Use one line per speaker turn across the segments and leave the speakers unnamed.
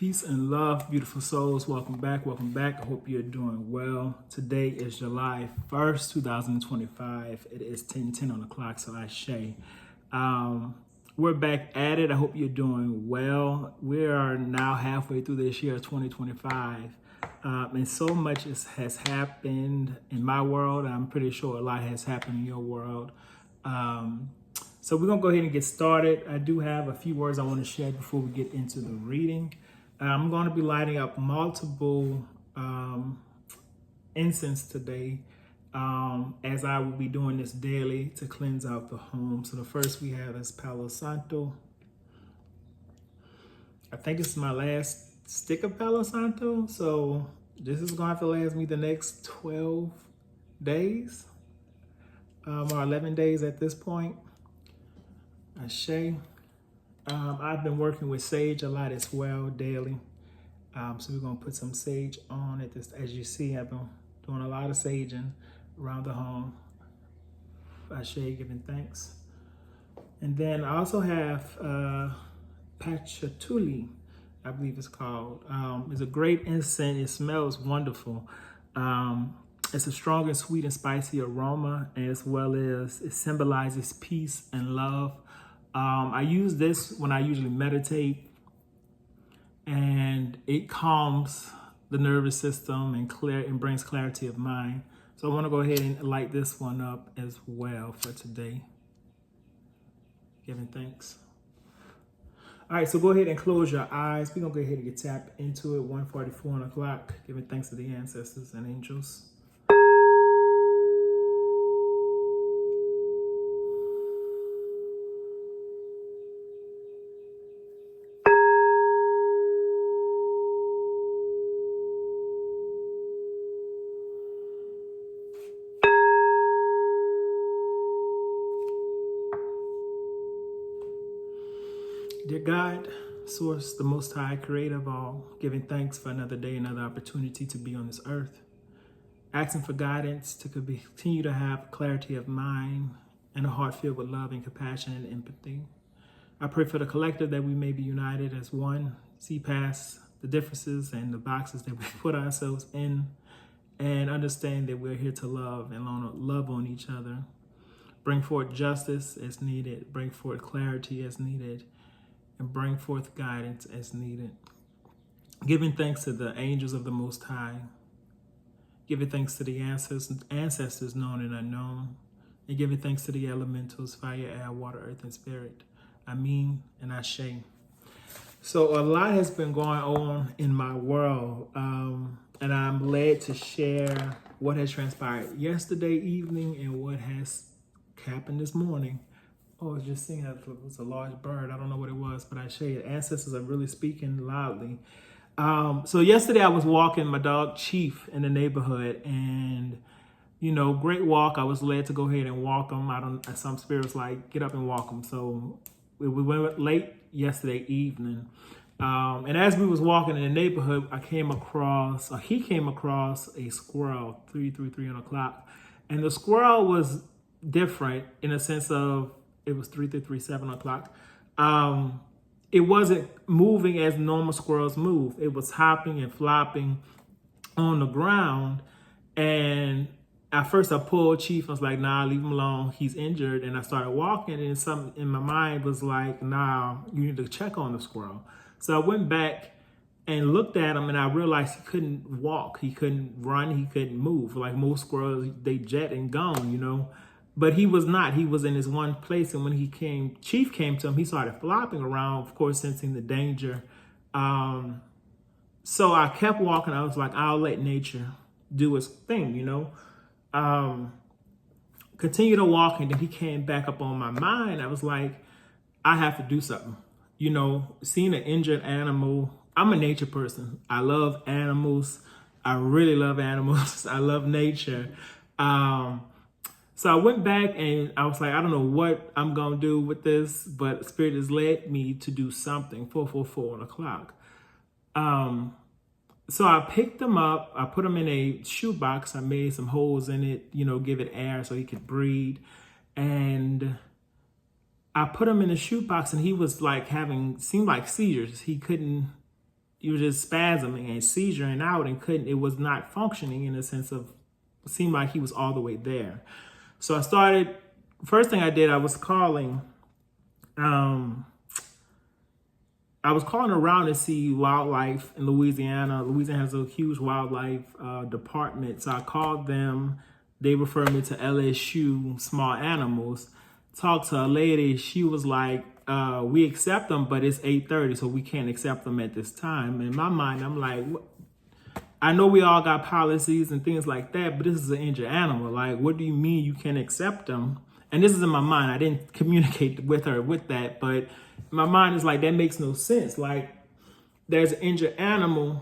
Peace and love, beautiful souls. Welcome back. Welcome back. I hope you're doing well. Today is July 1st, 2025. It is 10:10 on the clock, so I say. We're back at it. I hope you're doing well. We are now halfway through this year, 2025. And so much has happened in my world, and I'm pretty sure a lot has happened in your world. So we're going to go ahead and get started. I do have a few words I want to share before we get into the reading. I'm going to be lighting up multiple incense today as I will be doing this daily to cleanse out the home. So the first we have is Palo Santo. I think it's my last stick of Palo Santo. So this is going to have to last me the next 12 days or 11 days at this point. Ashe. I've been working with sage a lot as well daily. So we're going to put some sage on it. As you see, I've been doing a lot of saging around the home. Ashe, giving thanks. And then I also have Patchouli, I believe it's called. It's a great incense. It smells wonderful. It's a strong and sweet and spicy aroma, as well as it symbolizes peace and love. I use this when I usually meditate, and it calms the nervous system and brings clarity of mind. So I want to go ahead and light this one up as well for today. Giving thanks. All right, so go ahead and close your eyes. We're going to go ahead and get tapped into it, 1:44 on the clock. Giving thanks to the ancestors and angels. Dear God, Source, the Most High, Creator of all, giving thanks for another day, another opportunity to be on this earth, asking for guidance to continue to have clarity of mind and a heart filled with love and compassion and empathy. I pray for the collective that we may be united as one, see past the differences and the boxes that we put ourselves in, and understand that we're here to love and love on each other. Bring forth justice as needed, bring forth clarity as needed, and bring forth guidance as needed. Giving thanks to the angels of the Most High. Giving thanks to the ancestors known and unknown. And giving thanks to the elementals, fire, air, water, earth, and spirit. Amin and Ashe. So a lot has been going on in my world. And I'm led to share what has transpired yesterday evening and what has happened this morning. Oh, I was just seeing that it was a large bird. I don't know what it was, but I share it. Ancestors are really speaking loudly. So yesterday I was walking my dog Chief in the neighborhood, and great walk. I was led to go ahead and walk him. Some spirits like get up and walk him. So we went late yesterday evening, and as we was walking in the neighborhood, he came across a squirrel 3 on the clock, and the squirrel was different in a sense of. It was 7 o'clock. It wasn't moving as normal squirrels move. It was hopping and flopping on the ground. And at first I pulled Chief. I was like, nah, leave him alone. He's injured. And I started walking, and something in my mind was like, nah, you need to check on the squirrel. So I went back and looked at him, and I realized he couldn't walk. He couldn't run. He couldn't move. Like most squirrels, they jet and gone, But he was not. He was in his one place, and when Chief came to him, he started flopping around, of course, sensing the danger. So I kept walking. I was like, I'll let nature do its thing, Continue to walk, and then he came back up on my mind. I was like, I have to do something. Seeing an injured animal. I'm a nature person. I love animals. I really love animals. I love nature. So I went back and I was like, I don't know what I'm going to do with this, but Spirit has led me to do something, 4:44 on the clock. So I picked them up. I put them in a shoebox. I made some holes in it, give it air so he could breathe. And I put him in a shoebox, and he was like seemed like seizures. He couldn't he was just spasming and seizuring out and it was not functioning in the sense of, it seemed like he was all the way there. So first thing I did, I was calling around to see wildlife in Louisiana. Louisiana has a huge wildlife department. So I called them. They referred me to LSU Small Animals. Talked to a lady. She was like, we accept them, but it's 8:30, so we can't accept them at this time. In my mind, I'm like, what? I know we all got policies and things like that, but this is an injured animal. Like, what do you mean you can't accept them? And this is in my mind. I didn't communicate with her with that, but my mind is like, that makes no sense. Like, there's an injured animal,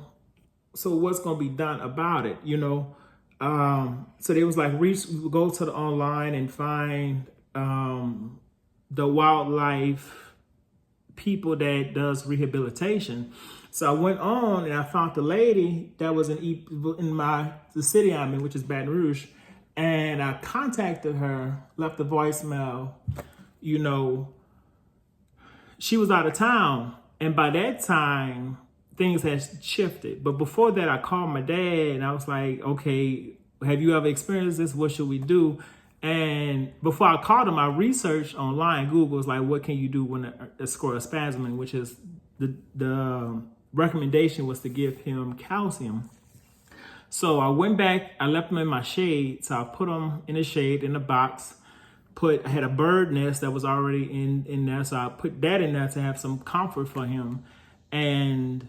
so what's going to be done about it, you know? So they was like, go to the online and find the wildlife people that does rehabilitation. So I went on and I found the lady that was in the city I'm in, which is Baton Rouge. And I contacted her, left a voicemail, you know, she was out of town. And by that time, things had shifted. But before that, I called my dad and I was like, okay, have you ever experienced this? What should we do? And before I called him, I researched online. Google was like, what can you do when a squirrel is spasming, which is the recommendation was to give him calcium. So I went back, I left him in my shade. So I put him in the shade in a box. I had a bird nest that was already in there. So I put that in there to have some comfort for him. And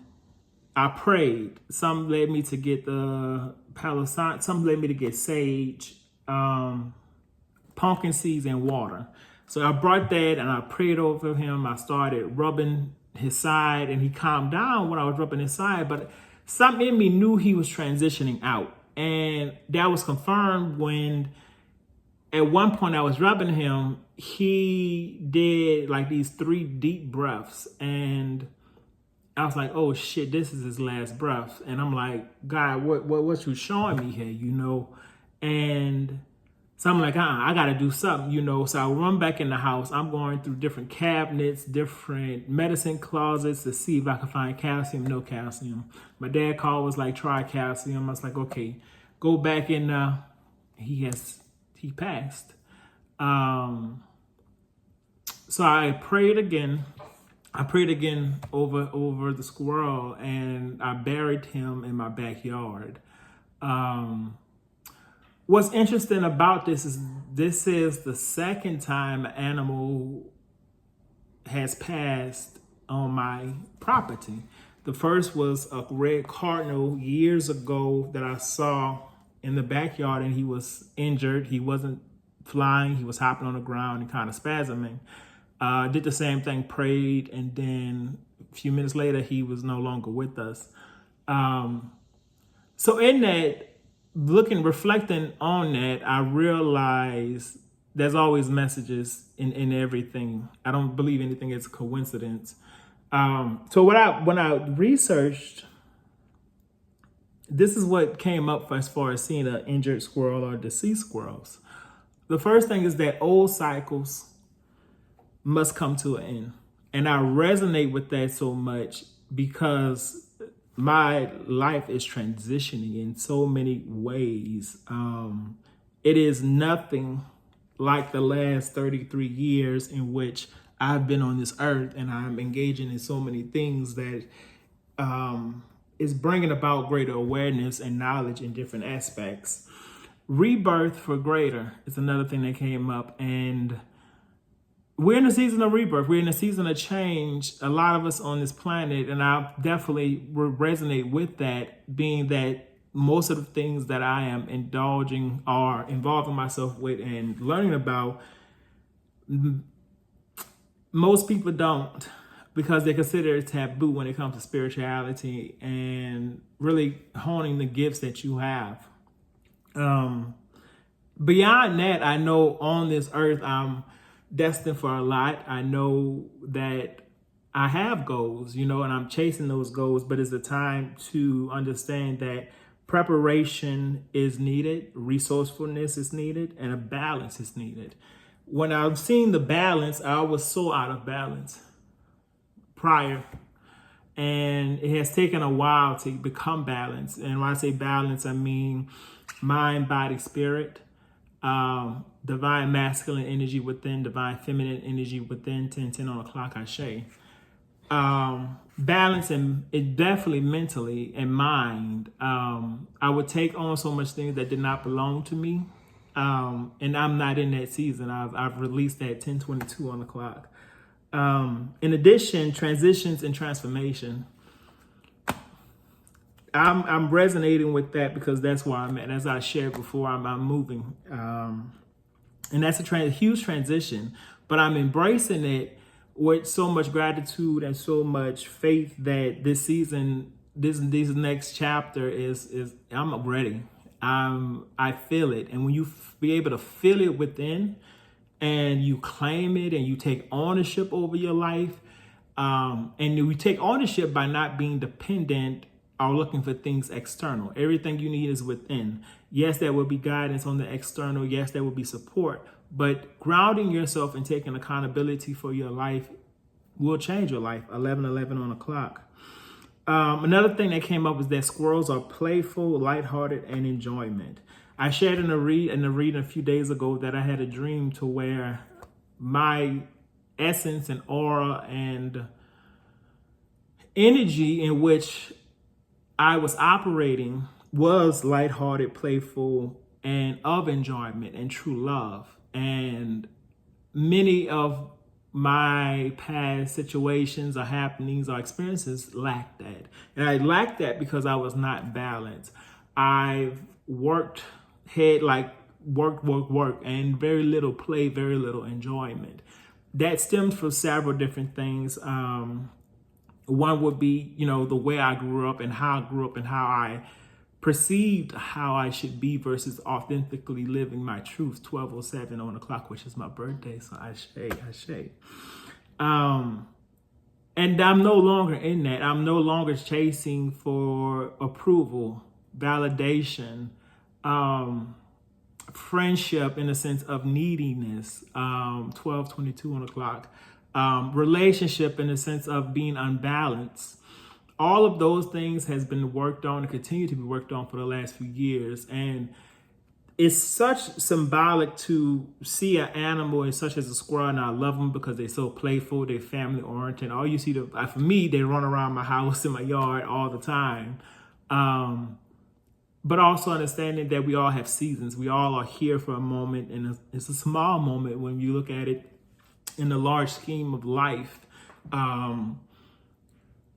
I prayed. Some led me to get the Palo Santo, some led me to get sage, pumpkin seeds and water. So I brought that and I prayed over him. I started rubbing his side and he calmed down when I was rubbing his side, but something in me knew he was transitioning out. And that was confirmed when at one point I was rubbing him, he did like these 3 deep breaths and I was like, oh shit, this is his last breath. And I'm like, God, what you showing me here, you know? And so I'm like, I got to do something, you know? So I run back in the house. I'm going through different cabinets, different medicine closets to see if I can find calcium, no calcium. My dad called, was like, try calcium. I was like, okay, go back in. He passed. So I prayed again. Over the squirrel and I buried him in my backyard. What's interesting about this is the second time an animal has passed on my property. The first was a red cardinal years ago that I saw in the backyard and he was injured. He wasn't flying, he was hopping on the ground and kind of spasming. Did the same thing, prayed, and then a few minutes later, he was no longer with us. So in that, reflecting on that, I realized there's always messages in everything. I don't believe anything is a coincidence. So when I researched, this is what came up as far as seeing an injured squirrel or deceased squirrels. The first thing is that old cycles must come to an end. And I resonate with that so much because my life is transitioning in so many ways. It is nothing like the last 33 years in which I've been on this earth and I'm engaging in so many things that is bringing about greater awareness and knowledge in different aspects. Rebirth for greater is another thing that came up, and we're in a season of rebirth. We're in a season of change. A lot of us on this planet, and I definitely resonate with that, being that most of the things that I am indulging or involving myself with and learning about, most people don't, because they consider it taboo when it comes to spirituality and really honing the gifts that you have. Beyond that, I know on this earth, I'm destined for a lot. I know that I have goals, and I'm chasing those goals, but it's a time to understand that preparation is needed, resourcefulness is needed, and a balance is needed. When I've seen the balance, I was so out of balance prior. And it has taken a while to become balanced. And when I say balance, I mean mind, body, spirit, divine masculine energy within, divine feminine energy within, 10 on the clock, Ashe. Balance, and it definitely mentally and mind. I would take on so much things that did not belong to me. And I'm not in that season. I've released that 10:22 on the clock. In addition, transitions and transformation. I'm resonating with that because that's where I'm at. As I shared before, I'm moving, and that's a huge transition. But I'm embracing it with so much gratitude and so much faith that this season, this next chapter is I'm ready. I feel it, and when you be able to feel it within, and you claim it, and you take ownership over your life, and you take ownership by not being dependent or looking for things external. Everything you need is within. Yes, there will be guidance on the external. Yes, there will be support, but grounding yourself and taking accountability for your life will change your life. 11:11 on the clock. Another thing that came up is that squirrels are playful, lighthearted, and enjoyment. I shared in a reading a few days ago that I had a dream to where my essence and aura and energy in which I was operating was lighthearted, playful, and of enjoyment and true love. And many of my past situations or happenings or experiences lacked that. And I lacked that because I was not balanced. I've worked work, and very little play, very little enjoyment. That stems from several different things. One would be, the way I grew up and how I grew up and how I perceived how I should be versus authentically living my truth. 12:07 on the clock, which is my birthday. So Ashe. And I'm no longer in that. I'm no longer chasing for approval, validation, friendship in the sense of neediness. 12:22 on the clock. Relationship in the sense of being unbalanced. All of those things has been worked on and continue to be worked on for the last few years. And it's such symbolic to see an animal as such as a squirrel, and I love them because they're so playful, they're family oriented. All you see, for me, they run around my house in my yard all the time. But also understanding that we all have seasons. We all are here for a moment, and it's a small moment when you look at it in the large scheme of life.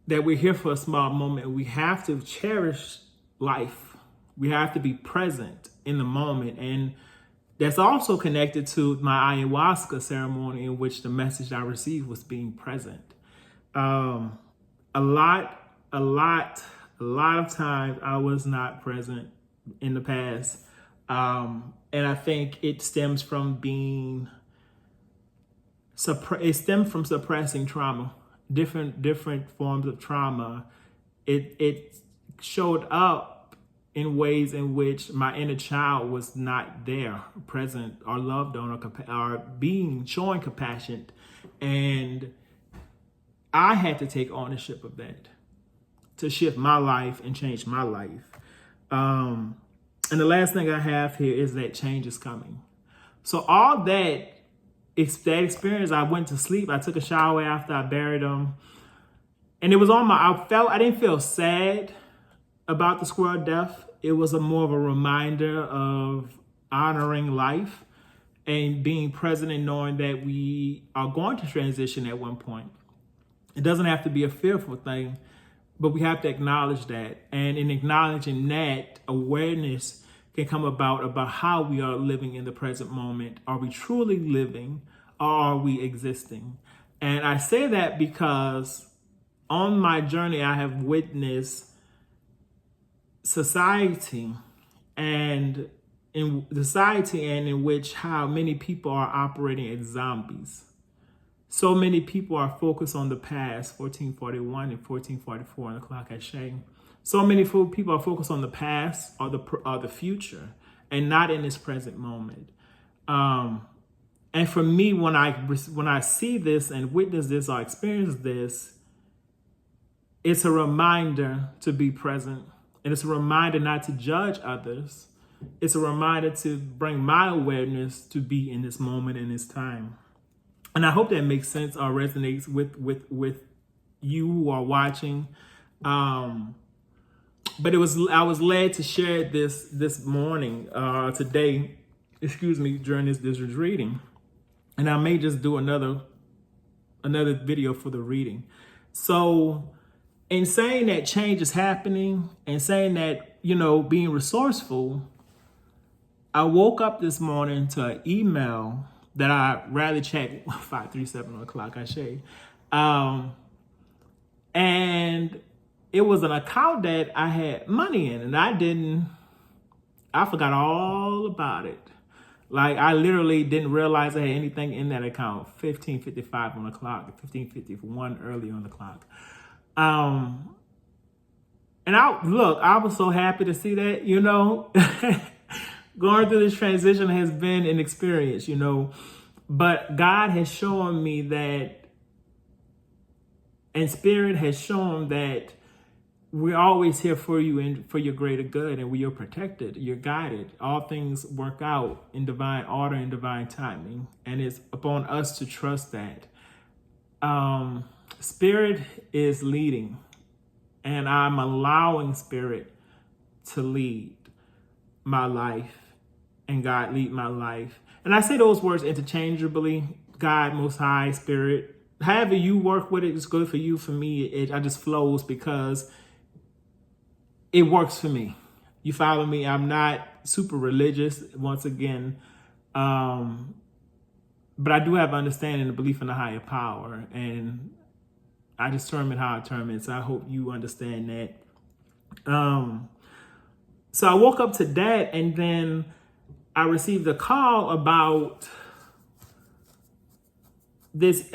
That we're here for a small moment. We have to cherish life. We have to be present in the moment. And that's also connected to my ayahuasca ceremony, in which the message I received was being present. A lot of times I was not present in the past. And I think it stems from suppressing trauma. Different forms of trauma. It showed up in ways in which my inner child was not there, present, or loved on, or showing compassion, and I had to take ownership of that to shift my life and change my life. And the last thing I have here is that change is coming. So all that. That experience, I went to sleep. I took a shower after I buried him. And it was I didn't feel sad about the squirrel death. It was more of a reminder of honoring life and being present and knowing that we are going to transition at one point. It doesn't have to be a fearful thing, but we have to acknowledge that. And in acknowledging that, awareness can come about how we are living in the present moment. Are we truly living, or are we existing? And I say that because on my journey, I have witnessed society and in which how many people are operating as zombies. So many people are focused on the past, 1441 and 1444 on the clock at Shane. So many people are focused on the past or the future, and not in this present moment. And for me, when I see this and witness this or experience this, It's a reminder to be present. And it's a reminder not to judge others. It's a reminder to bring my awareness to be in this moment in this time. And I hope that makes sense or resonates with you who are watching. But I was led to share this morning, today, during this reading. And I may just do another video for the reading. So in saying that change is happening and saying that, being resourceful, I woke up this morning to an email that I rather check 5:37 o'clock, I shade. And it was an account that I had money in, and I forgot all about it. Like, I literally didn't realize I had anything in that account. 15:55 on the clock, 15:51 early on the clock. And I was so happy to see that, going through this transition has been an experience, but God has shown me that, and Spirit has shown that we're always here for you and for your greater good, and we are protected, you're guided. All things work out in divine order and divine timing, and it's upon us to trust that. Spirit is leading, and I'm allowing Spirit to lead my life, and God lead my life. And I say those words interchangeably: God, Most High, Spirit. However you work with it, it's good for you. For me, it just flows because it works for me. You follow me? I'm not super religious, once again, but I do have understanding and belief in a higher power, and I determine how I determine. So I hope you understand that. So I woke up to that, and then I received a call about this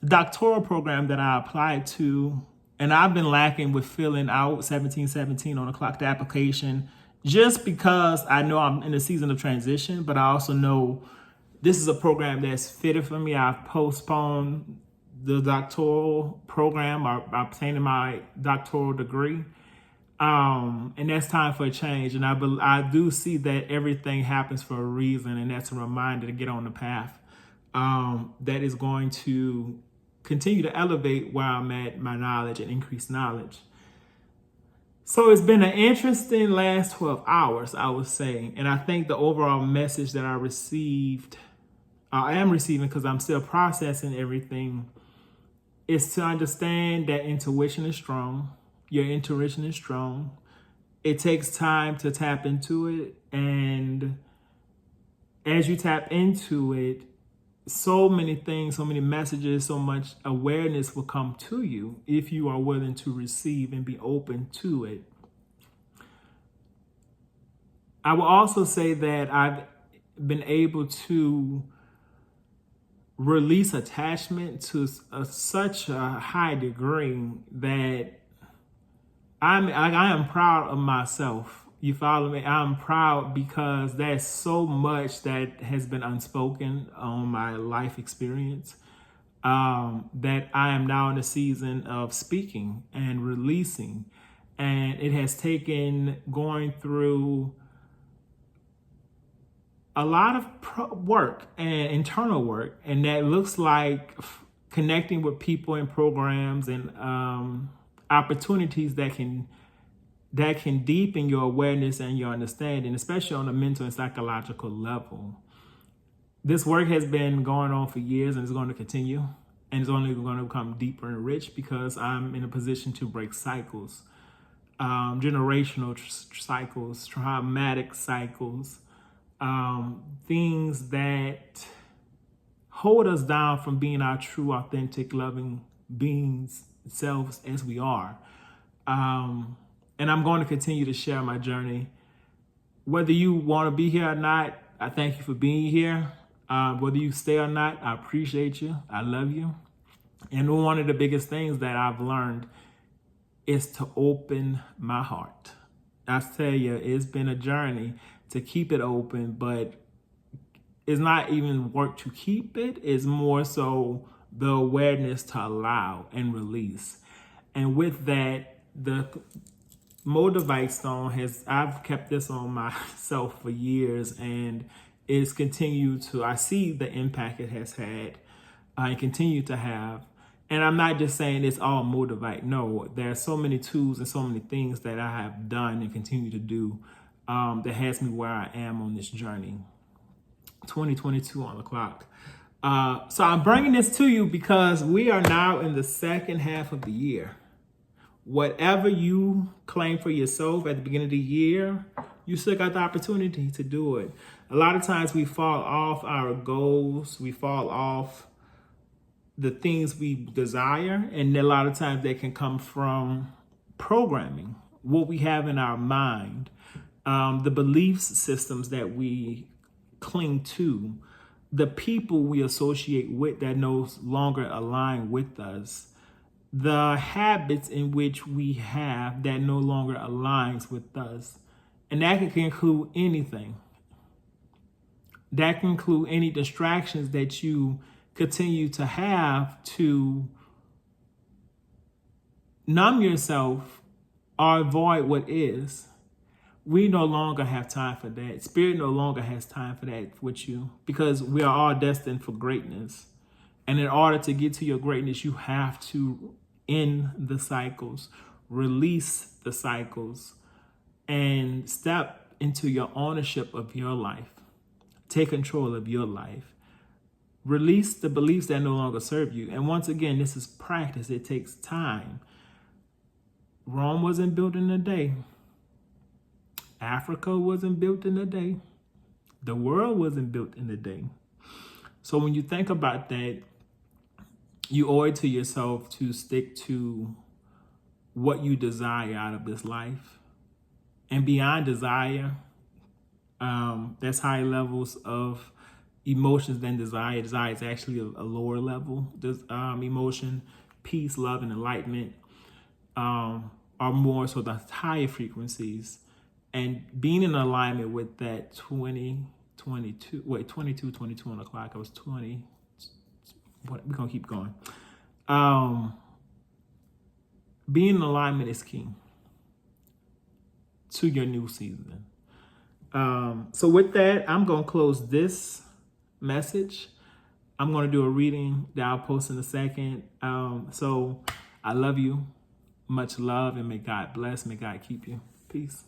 doctoral program that I applied to. And I've been lacking with filling out 1717 on the clock, the application, just because I know I'm in a season of transition, but I also know this is a program that's fitted for me. I've postponed the doctoral program or obtaining my doctoral degree. And that's time for a change. And I do see that everything happens for a reason, and that's a reminder to get on the path that is going to continue to elevate where I'm at, my knowledge, and increase knowledge. So it's been an interesting last 12 hours, I would say. And I think the overall message that I am receiving, because I'm still processing everything, is to understand that intuition is strong. Your intuition is strong. It takes time to tap into it. And as you tap into it, so many things, so many messages, so much awareness will come to you if you are willing to receive and be open to it. I will also say that I've been able to release attachment to such a high degree that I am proud of myself. You follow me? I'm proud because there's so much that has been unspoken on my life experience, that I am now in a season of speaking and releasing. And it has taken going through a lot of work and internal work. And that looks like connecting with people and programs and opportunities that can deepen your awareness and your understanding, especially on a mental and psychological level. This work has been going on for years, and it's going to continue, and it's only going to become deeper and rich because I'm in a position to break cycles, generational cycles, traumatic cycles, things that hold us down from being our true, authentic, loving beings, selves as we are. And I'm going to continue to share my journey. Whether you want to be here or not, I thank you for being here. Whether you stay or not, I appreciate you. I love you. And one of the biggest things that I've learned is to open my heart. I tell you, it's been a journey to keep it open, but it's not even work to keep it. It's more so the awareness to allow and release. And with that, the Moldavite stone I've kept this on myself for years, and it's continued to, I see the impact it has had and continue to have. And I'm not just saying it's all Moldavite. No, there are so many tools and so many things that I have done and continue to do that has me where I am on this journey. 2022 on the clock. So I'm bringing this to you because we are now in the second half of the year. Whatever you claim for yourself at the beginning of the year, you still got the opportunity to do it. A lot of times we fall off our goals. We fall off the things we desire. And a lot of times they can come from programming, what we have in our mind, the belief systems that we cling to, the people we associate with that no longer align with us, the habits in which we have that no longer aligns with us. And that can include anything. That can include any distractions that you continue to have to numb yourself or avoid what is. We no longer have time for that. Spirit no longer has time for that with you, because we are all destined for greatness. And in order to get to your greatness, you have to end the cycles, release the cycles, and step into your ownership of your life. Take control of your life. Release the beliefs that no longer serve you. And once again, this is practice. It takes time. Rome wasn't built in a day. Africa wasn't built in a day. The world wasn't built in a day. So when you think about that, you owe it to yourself to stick to what you desire out of this life. And beyond desire, that's higher levels of emotions than desire. Desire is actually a lower level. Emotion, peace, love, and enlightenment are more so the higher frequencies. And being in alignment with that 22 on the clock, I was 20. We're going to keep going. Being in alignment is key to your new season. So with that, I'm going to close this message. I'm going to do a reading that I'll post in a second. So I love you. Much love, and may God bless. May God keep you. Peace.